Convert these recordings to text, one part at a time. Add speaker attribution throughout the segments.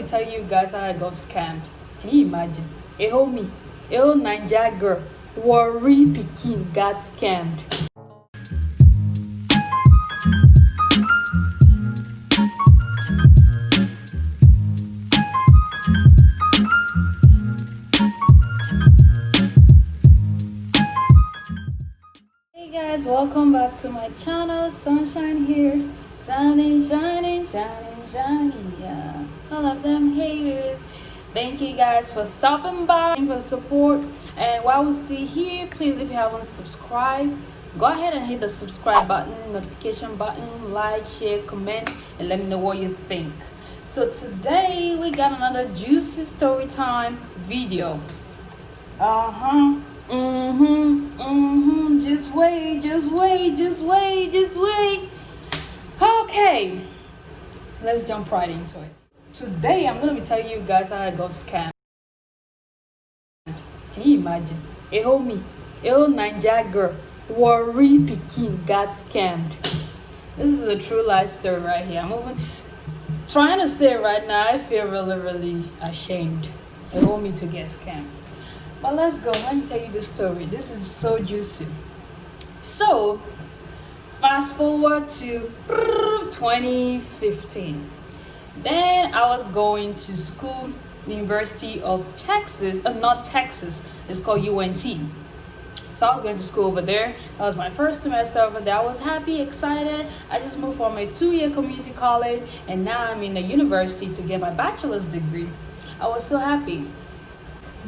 Speaker 1: be telling you guys how I got scammed. Can you imagine? A whole Naija girl, Warri Pikin, got scammed. Hey guys, welcome back to my channel. Sunshine here, shining, shining, shining, shining. Yeah, all of them haters. Thank you guys for stopping by and for the support. And while we're still here, please, if you haven't subscribed, go ahead and hit the subscribe button, notification button, like, share, comment, and let me know what you think. So today we got another juicy story time video. Just wait. Okay, let's jump right into it. Today I'm gonna be telling you guys how I got scammed. Can you imagine? A whole Naija girl, Warri Pikin, got scammed. This is a true life story right here. Trying to say it right now, I feel really ashamed. They want me to get scammed. But let's go. Let me tell you the story. This is so juicy. So, fast forward to 2015. Then I was going to school, University of Texas. Not Texas. It's called UNT. So I was going to school over there. That was my first semester over there. I was happy, excited. I just moved from a 2-year community college, and now I'm in the university to get my bachelor's degree. I was so happy.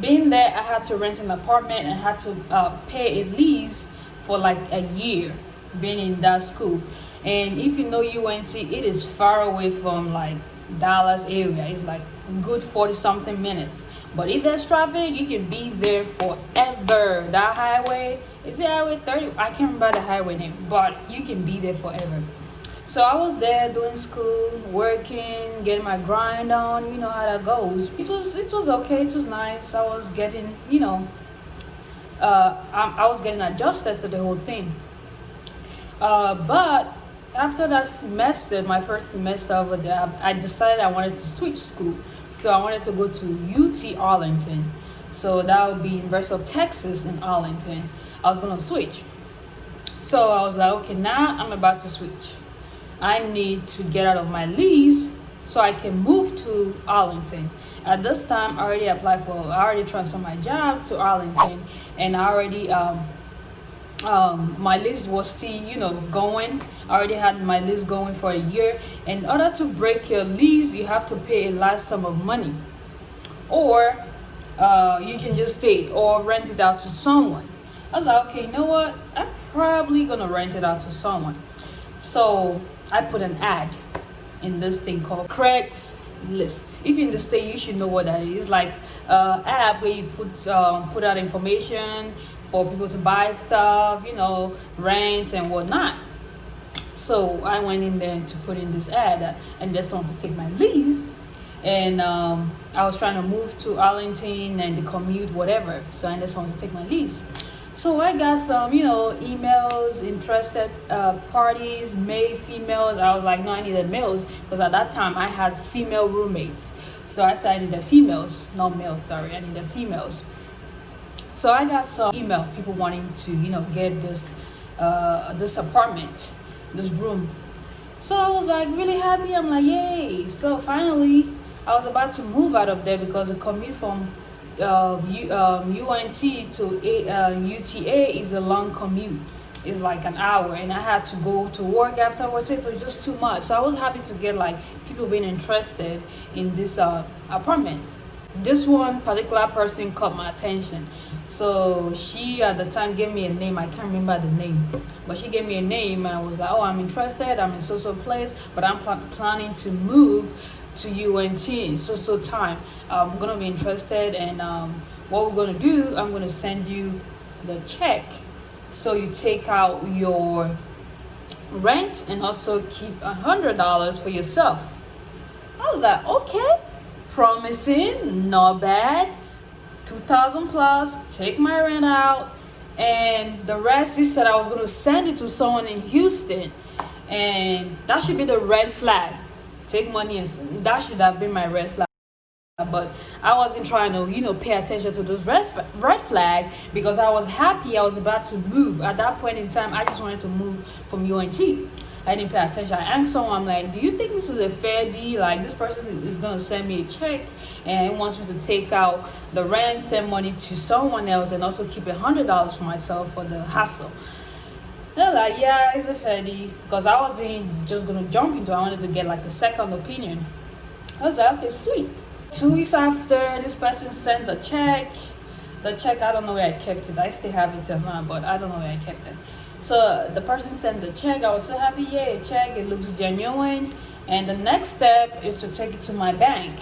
Speaker 1: Being there, I had to rent an apartment and had to pay a lease for like a year being in that school. And if you know UNT, it is far away from like Dallas area. It's like good 40 something minutes. But if there's traffic, you can be there forever. That highway, is it Highway 30? I can't remember the highway name, but you can be there forever. So I was there doing school, working, getting my grind on. You know how that goes. It was okay. It was nice. I was getting, I was getting adjusted to the whole thing. But after that semester, my first semester over there, I decided I wanted to switch school. So I wanted to go to UT Arlington. So that would be University of Texas in Arlington. I was gonna switch. So I was like, okay, now I'm about to switch. I need to get out of my lease so I can move to Arlington. At this time, I already transferred my job to Arlington, and I already my lease was still going. I already had my lease going for a year. In order to break your lease, you have to pay a large sum of money, or you can just stay or rent it out to someone. I was like, okay, you know what, I'm probably gonna rent it out to someone. So I put an ad in this thing called Craigslist. If you're in the state, you should know what that is. It's like an app where you put out information for people to buy stuff, rent and whatnot. So I went in there to put in this ad, and just want to take my lease. And I was trying to move to Arlington and the commute, whatever. So I just wanted to take my lease. So I got some, emails, interested parties, male, females. I was like, no, I needed males, because at that time I had female roommates. So I said I needed females, not males, sorry, I needed females. So I got some email, people wanting to, get this apartment, this room. So I was like really happy. I'm like, yay. So finally, I was about to move out of there because the commute from UNT to UTA is a long commute. It's like an hour, and I had to go to work afterwards. It was just too much. So I was happy to get like people being interested in this apartment. This one particular person caught my attention. So she at the time gave me a name. I can't remember the name, but she gave me a name, and I was like, oh, I'm interested. I'm in so place, but I'm planning to move to UNT in so time. I'm gonna be interested, and what we're gonna do, I'm gonna send you the check, so you take out your rent and also keep $100 for yourself. I was like, okay, promising, not bad. 2,000 plus, take my rent out, and the rest, he said I was gonna send it to someone in Houston, and that should be the red flag. Take money, and that should have been my red flag. But I wasn't trying to, pay attention to those red flag because I was happy I was about to move. At that point in time, I just wanted to move from UNT. I didn't pay attention. I asked someone, I'm like, do you think this is a fair deal? Like, this person is going to send me a check and wants me to take out the rent, send money to someone else, and also keep $100 for myself for the hassle. They're like, yeah, it's a fair deal. Because I wasn't just going to jump into it. I wanted to get like a second opinion. I was like, okay, sweet. 2 weeks after, this person sent the check. The check, I don't know where I kept it. I still have it till now, but I don't know where I kept it. So the person sent the check. I was so happy. Yeah, a check. It looks genuine. And the next step is to take it to my bank.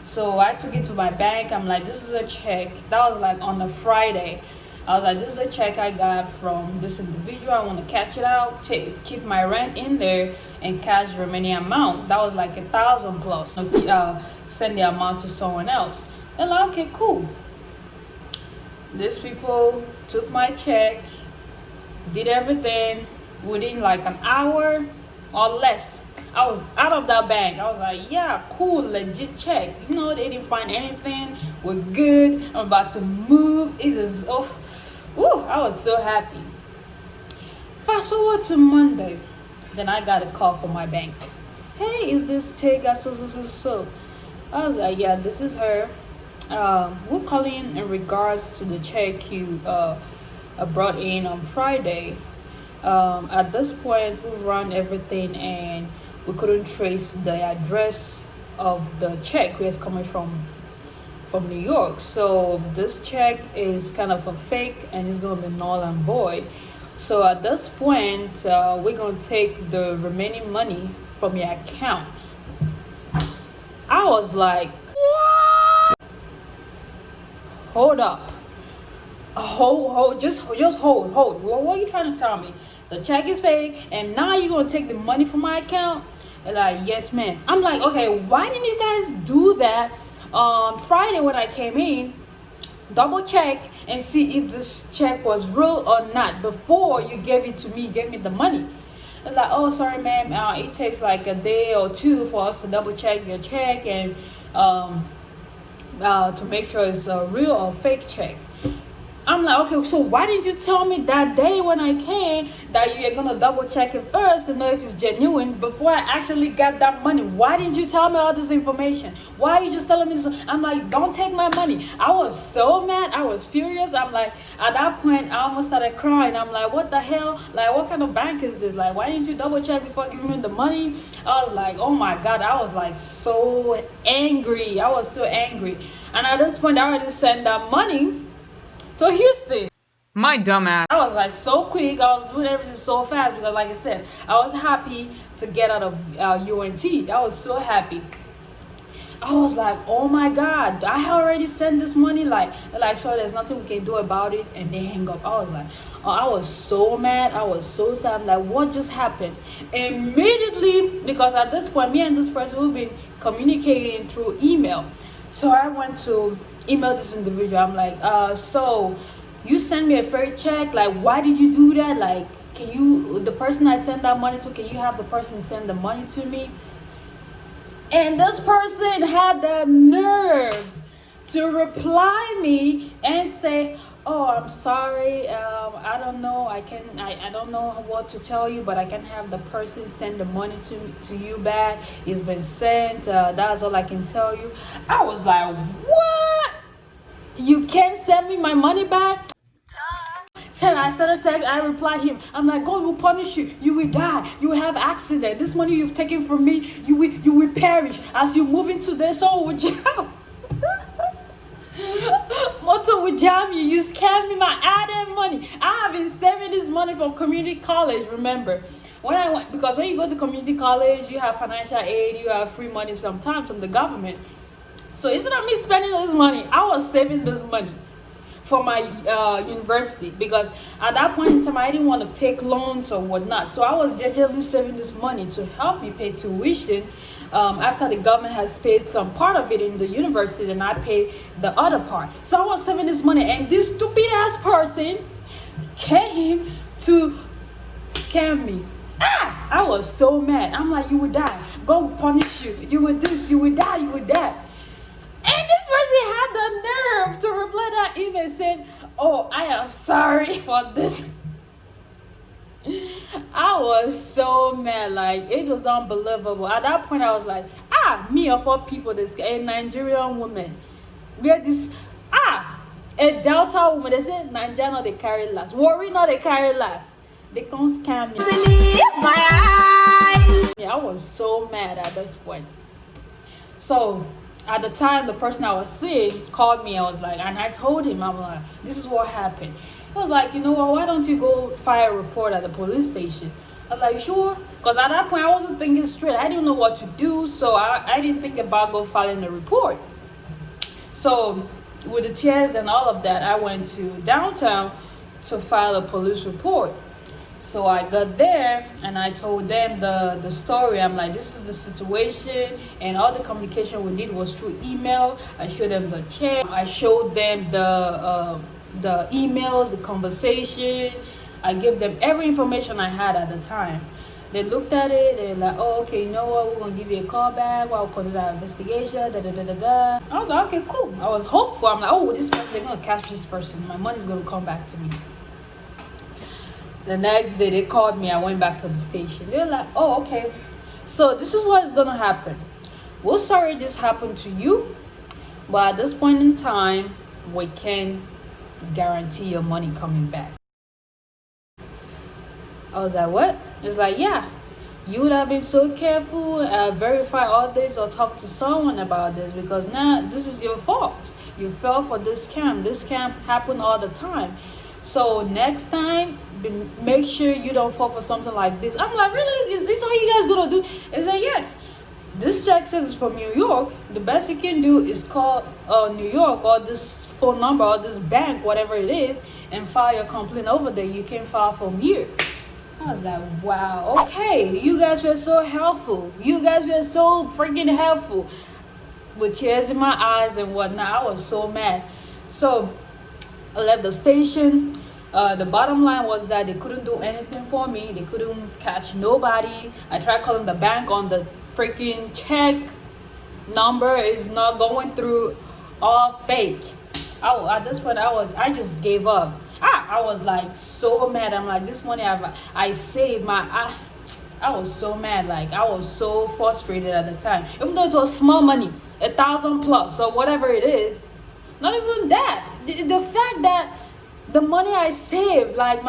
Speaker 1: So I took it to my bank. I'm like, this is a check. That was like on a Friday. I was like, this is a check I got from this individual. I want to cash it out, keep my rent in there, and cash the remaining amount. That was like 1,000 plus. Send the amount to someone else. And like, okay, cool. These people took my check, did everything within like an hour or less. I was out of that bank. I was like, yeah, cool, legit check. They didn't find anything. We're good. I'm about to move. It is, I was so happy. Fast forward to Monday. Then I got a call from my bank. Hey, is this Tega so? I was like, yeah, this is her. We're calling in regards to the check you brought in on Friday. At this point, we run everything and we couldn't trace the address of the check where it's coming from New York. So this check is kind of a fake and it's going to be null and void. So at this point, we're going to take the remaining money from your account. I was like, hold up. Just hold. What are you trying to tell me? The check is fake and now you're going to take the money from my account? They're like, yes, ma'am. I'm like, okay, why didn't you guys do that on Friday when I came in? Double check and see if this check was real or not before you gave it to me, gave me the money. It's like, oh, sorry, ma'am. It takes like a day or two for us to double check your check and to make sure it's a real or fake check. I'm like, okay, so why didn't you tell me that day when I came that you're gonna double check it first to know if it's genuine before I actually got that money? Why didn't you tell me all this information? Why are you just telling me this? I'm like, don't take my money. I was so mad. I was furious. I'm like, at that point, I almost started crying. I'm like, what the hell? Like, what kind of bank is this? Like, why didn't you double check before giving me the money? I was like, oh my God. I was like so angry. I was so angry. And at this point, I already sent that money to Houston.
Speaker 2: My dumbass.
Speaker 1: I was like so quick. I was doing everything so fast because, like I said, I was happy to get out of UNT. I was so happy. I was like, oh my God, I had already sent this money. Like, so there's nothing we can do about it. And they hang up. I was like, I was so mad. I was so sad. I'm like, what just happened? Immediately, because at this point, me and this person, we've been communicating through email. So I went to email this individual. I'm like, so you send me a fake check. Like, why did you do that? Like, can you, the person I send that money to, can you have the person send the money to me? And this person had the nerve to reply me and say, oh, I'm sorry, I don't know, I don't know what to tell you, but I can have the person send the money to you back. It's been sent, that's all I can tell you. I was like, what? You can't send me my money back? So I replied him. I'm like, God will punish you. You will die. You will have accident. This money you've taken from me, you will perish. As you move into this, soul will jam. Motor will jam you. You scam me my added money. I have been saving this money from community college, remember. When I went, because when you go to community college, you have financial aid, you have free money sometimes from the government. So instead of me spending this money, I was saving this money for my university, because at that point in time I didn't want to take loans or whatnot. So I was just saving this money to help me pay tuition. After the government has paid some part of it in the university, then I pay the other part. So I was saving this money, and this stupid ass person came to scam me. I was so mad. I'm like, you would die. God will punish you. You would this, you would die, you would that. And even said, "Oh, I am sorry for this." I was so mad, like it was unbelievable. At that point, I was like, me of all people, this a Nigerian woman, where this a Delta woman. They say Nigeria not they carry last, Warri not they carry last. They can't scam me. My eyes. Yeah, I was so mad at this point. So at the time, the person I was seeing called me. I was like, and I told him, I'm like, this is what happened. He was like, you know what? Why don't you go file a report at the police station? I was like, sure. Because at that point, I wasn't thinking straight. I didn't know what to do, so I didn't think about go filing a report. So with the tears and all of that, I went to downtown to file a police report. So I got there and I told them the story. I'm like, this is the situation, and all the communication we did was through email. I showed them the chat. I showed them the emails, the conversation. I gave them every information I had at the time. They looked at it. They're like, oh, okay, you know what? We're gonna give you a call back. We'll conduct our investigation. Da da da da da. I was like, okay, cool. I was hopeful. I'm like, oh, this person, they're gonna catch this person. My money's gonna come back to me. The next day, they called me. I went back to the station. They're like, oh, okay. So this is what is gonna happen. We're sorry this happened to you, but at this point in time, we can't guarantee your money coming back. I was like, what? It's like, yeah, you would have been so careful, verify all this or talk to someone about this, because now this is your fault. You fell for this scam. This scam happen all the time. So next time, make sure you don't fall for something like this. I'm like, really? Is this all you guys gonna do? It's like, yes. This check says it's from New York. The best you can do is call New York or this phone number or this bank, whatever it is, and file your complaint over there. You can file from here. I was like, wow, okay, you guys were so helpful. You guys were so freaking helpful. With tears in my eyes and whatnot, I was so mad. So I left the station. The bottom line was that they couldn't do anything for me. They couldn't catch nobody. I tried calling the bank on the freaking check. Number is not going through, all fake. At this point, I just gave up. I was like so mad. I'm like, this money I saved I was so mad. Like, I was so frustrated at the time. Even though it was small money, 1,000 plus or whatever it is, not even that. The fact that the money I saved, like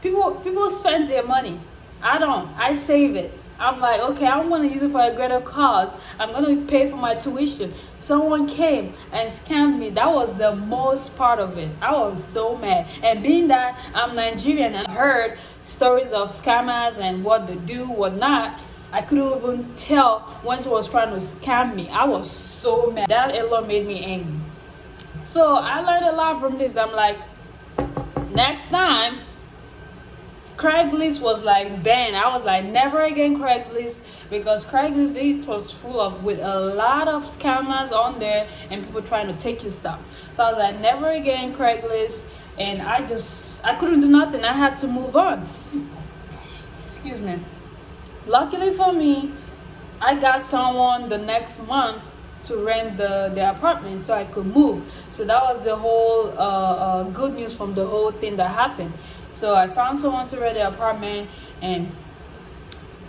Speaker 1: people spend their money. I don't. I save it. I'm like, okay, I'm gonna use it for a greater cause. I'm gonna pay for my tuition. Someone came and scammed me. That was the most part of it. I was so mad. And being that I'm Nigerian and heard stories of scammers and what they do, what not, I couldn't even tell when she was trying to scam me. I was so mad. That alone made me angry. So I learned a lot from this. I'm like, next time, Craigslist was like banned. I was like, never again Craigslist, because Craigslist it was full of with a lot of scammers on there and people trying to take your stuff. So I was like, never again Craigslist, and I couldn't do nothing. I had to move on. Excuse me. Luckily for me, I got someone the next month to rent the apartment so I could move. So that was the whole good news from the whole thing that happened. So I found someone to rent the apartment, and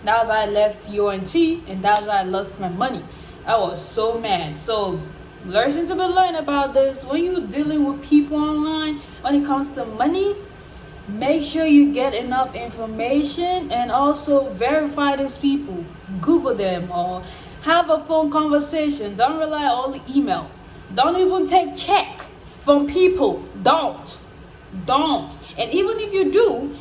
Speaker 1: that was how I left UNT, and that was how I lost my money. I was so mad. So lesson to be learned about this: when you're dealing with people online, when it comes to money, make sure you get enough information and also verify these people. Google them or have a phone conversation. Don't rely on the email. Don't even take check from people. Don't. And even if you do,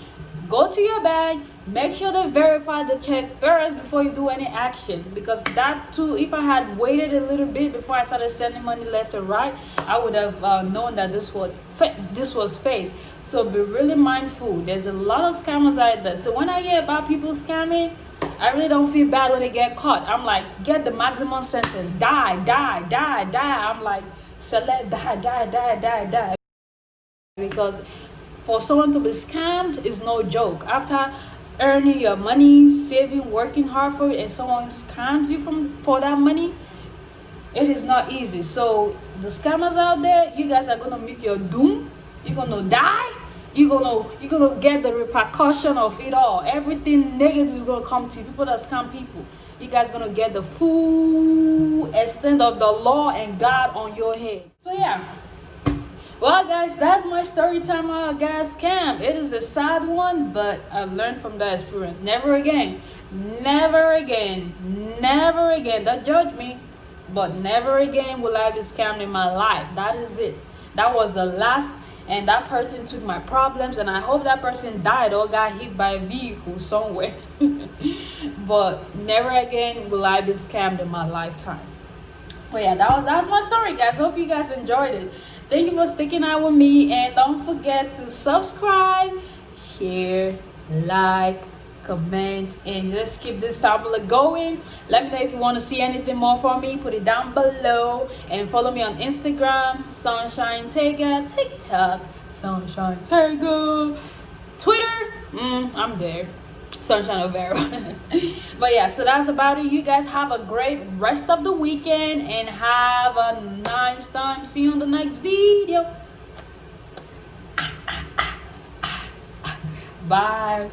Speaker 1: go to your bank, make sure they verify the check first before you do any action. Because that too, if I had waited a little bit before I started sending money left and right, I would have known that this was fake. So be really mindful. There's a lot of scammers out there. So when I hear about people scamming, I really don't feel bad when they get caught. I'm like, get the maximum sentence. Die. I'm like, select die. Because for someone to be scammed is no joke. After earning your money, saving, working hard for it, and someone scams you for that money, It is not easy. So the scammers out there, you guys are gonna meet your doom. You're gonna die. You're gonna get the repercussion of it all. Everything negative is gonna come to you. People that scam people, you guys gonna get the full extent of the law and God on your head. So yeah. Well, guys, that's my story time about gas scam. It is a sad one, but I learned from that experience. Never again, never again, never again. Don't judge me, but never again will I be scammed in my life. That is it. That was the last, and that person took my problems, and I hope that person died or got hit by a vehicle somewhere. But never again will I be scammed in my lifetime. But yeah, that's my story, guys. Hope you guys enjoyed it. Thank you for sticking out with me, and don't forget to subscribe, share, like, comment, and let's keep this family going. Let me know if you want to see anything more from me. Put it down below, and follow me on Instagram, Sunshine Tega, TikTok, Sunshine Tega, Twitter. I'm there. Sunshine Overa. But yeah, so that's about it. You guys have a great rest of the weekend and have a nice time. See you on the next video. Bye.